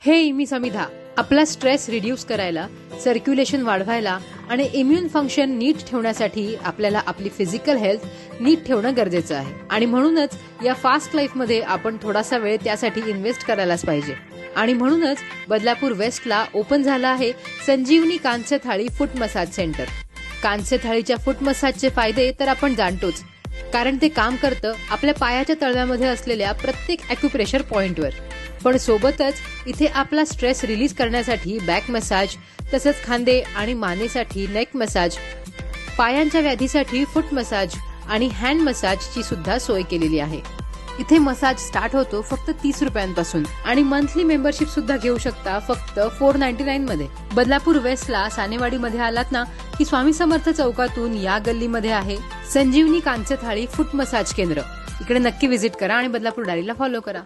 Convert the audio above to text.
हे मी समिधा. आपला stress reduce करायला, सर्क्युलेशन वाढवायला आणि इम्युन फंक्शन नीट ठेवण्यासाठी आपल्याला आपली फिजिकल हेल्थ नीट ठेवणं गरजेचं आहे. आणि म्हणूनच या फास्ट लाईफमध्ये आपण थोडासा वेळ त्यासाठी इन्व्हेस्ट करायलाच पाहिजे. आणि म्हणूनच बदलापूर वेस्टला ओपन झाला आहे संजीवनी कांस्य थाळी फूट मसाज सेंटर. कांस्य थाळीच्या फूट मसाजचे फायदे तर आपण जाणतोच, कारण ते काम करतं आपल्या पायाच्या तळव्यामध्ये असलेल्या प्रत्येक ॲक्युप्रेशर पॉइंटवर. पण सोबतच इथे आपला स्ट्रेस रिलीज करण्यासाठी बॅक मसाज, तसंच खांदे आणि मानेसाठी नेक मसाज, पायांच्या व्याधीसाठी फूट मसाज आणि हँड मसाजची सुद्धा सोय केलेली आहे. इथे मसाज स्टार्ट होतो फक्त 30 रुपयांपासून आणि मंथली मेंबरशिप सुद्धा घेऊ शकता फक्त 499 मध्ये. बदलापूर वेस्टला सानेवाडीमध्ये आलात ना की स्वामी समर्थ चौकातून या गल्लीमध्ये आहे संजीवनी कांस्य थाळी फूट मसाज केंद्र. इकडे नक्की व्हिजिट करा आणि बदलापूर डायरीला फॉलो करा.